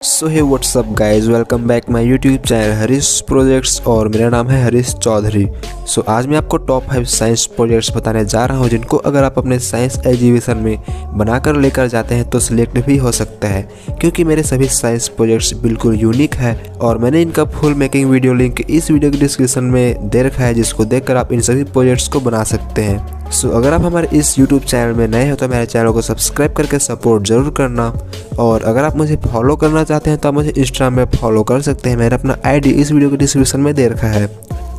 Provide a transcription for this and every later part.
So hey what's up guys, welcome back my YouTube channel Harish projects और मेरा नाम है हरीश चौधरी। सो आज मैं आपको टॉप 5 साइंस प्रोजेक्ट्स बताने जा रहा हूं जिनको अगर आप अपने साइंस एग्जीबिशन में बनाकर लेकर जाते हैं तो सिलेक्ट भी हो सकता है, क्योंकि मेरे सभी साइंस प्रोजेक्ट्स बिल्कुल यूनिक है और मैंने इनका फुल मेकिंग वीडियो लिंक इस वीडियो के डिस्क्रिप्शन में दे रखा है, जिसको देखकर आप इन सभी प्रोजेक्ट्स को बना सकते हैं। सो अगर आप हमारे इस YouTube चैनल में नए हो तो मेरे चैनल को सब्सक्राइब करके सपोर्ट जरूर करना, और अगर आप मुझे फॉलो करना चाहते हैं तो आप मुझे इंस्टाग्राम में फॉलो कर सकते हैं। मैंने अपना आईडी इस वीडियो के डिस्क्रिप्शन में दे रखा है।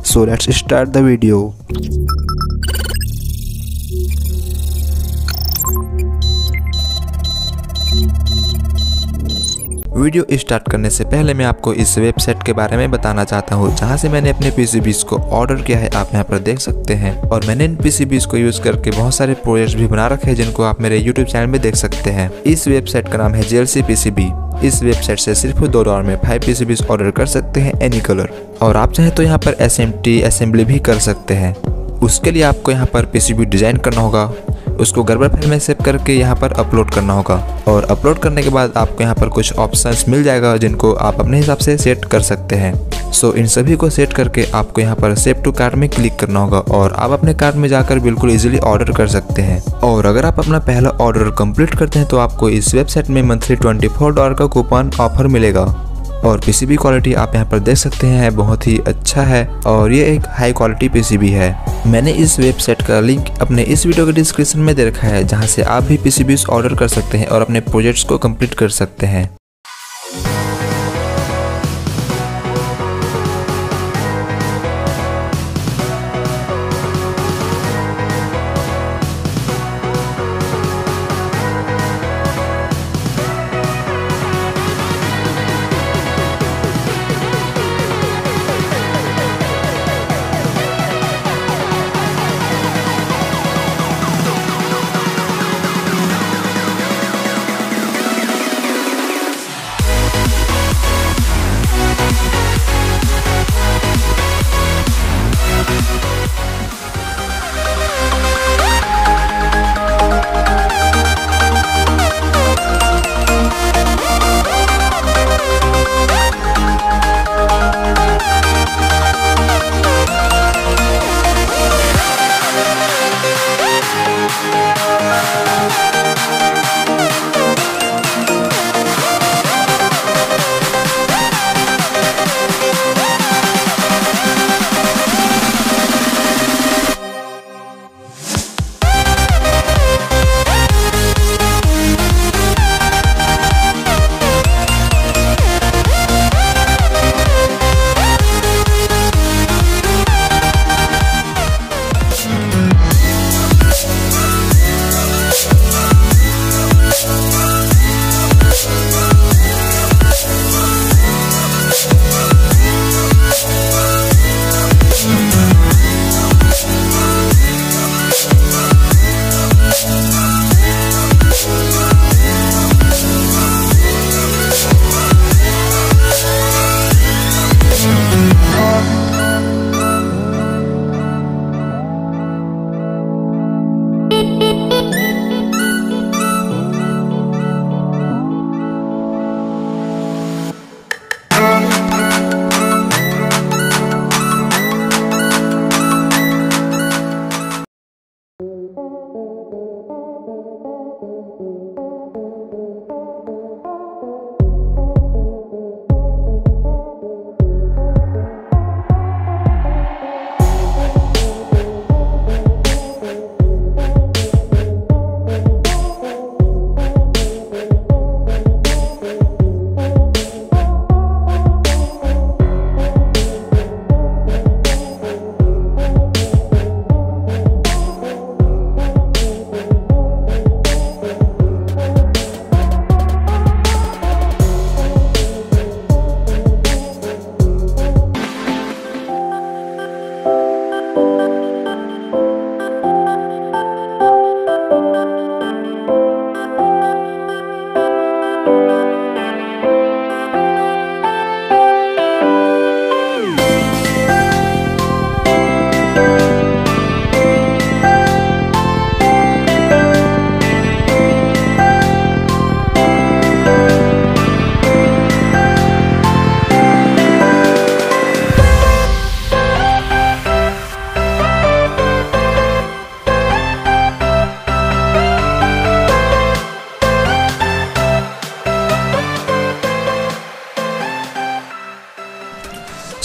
So let's start the video. Video start करने से पहले मैं आपको इस वेबसाइट के बारे में बताना चाहता हूँ जहाँ से मैंने अपने पीसीबीज को ऑर्डर किया है। आप यहाँ पर देख सकते हैं, और मैंने इन पीसीबीज को यूज करके बहुत सारे प्रोजेक्ट्स भी बना रखे हैं जिनको आप मेरे यूट्यूब चैनल में देख सकते हैं। इस वेबसाइट का नाम है JLC PCB। इस वेबसाइट से सिर्फ $2 में 5 पीसीबीज ऑर्डर कर सकते हैं एनी कलर, और आप चाहे तो यहाँ पर SMT असेंबली भी कर सकते हैं। उसके लिए आपको यहाँ पर पीसीबी डिजाइन करना होगा, उसको गर्बर फाइल में सेव करके यहाँ पर अपलोड करना होगा, और अपलोड करने के बाद आपको यहाँ पर कुछ ऑप्शंस मिल जाएगा जिनको आप अपने हिसाब से सेट कर सकते हैं। सो इन सभी को सेट करके आपको यहाँ पर सेव टू कार्ट में क्लिक करना होगा और आप अपने कार्ट में जाकर बिल्कुल इजीली ऑर्डर कर सकते हैं। और अगर आप अपना पहला ऑर्डर कंप्लीट करते हैं तो आपको इस वेबसाइट में मंथली $24 का कूपन ऑफर मिलेगा। और पीसीबी क्वालिटी आप यहाँ पर देख सकते हैं बहुत ही अच्छा है, और ये एक हाई क्वालिटी पीसीबी है। मैंने इस वेबसाइट का लिंक अपने इस वीडियो के डिस्क्रिप्शन में दे रखा है, जहाँ से आप भी पीसीबीज ऑर्डर कर सकते हैं और अपने प्रोजेक्ट्स को कंप्लीट कर सकते हैं।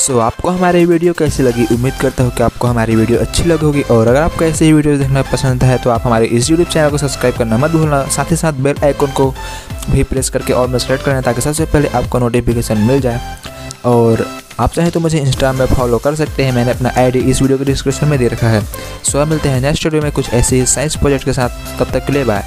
सो आपको हमारी वीडियो कैसी लगी, उम्मीद करता हूँ कि आपको हमारी वीडियो अच्छी लगी होगी। और अगर आपको ऐसे ही वीडियो देखना पसंद है तो आप हमारे इस यूट्यूब चैनल को सब्सक्राइब करना मत भूलना, साथ ही साथ बेल आइकन को भी प्रेस करके और में सेलेक्ट करना ताकि सबसे पहले आपको नोटिफिकेशन मिल जाए। और आप चाहें तो मुझे इंस्टाग्राम में फॉलो कर सकते हैं, मैंने अपना आईडी इस वीडियो के डिस्क्रिप्शन में दे रखा है। सो मिलते हैं नेक्स्ट वीडियो में कुछ ऐसे ही साइंस प्रोजेक्ट के साथ, तब तक के लिए बाय।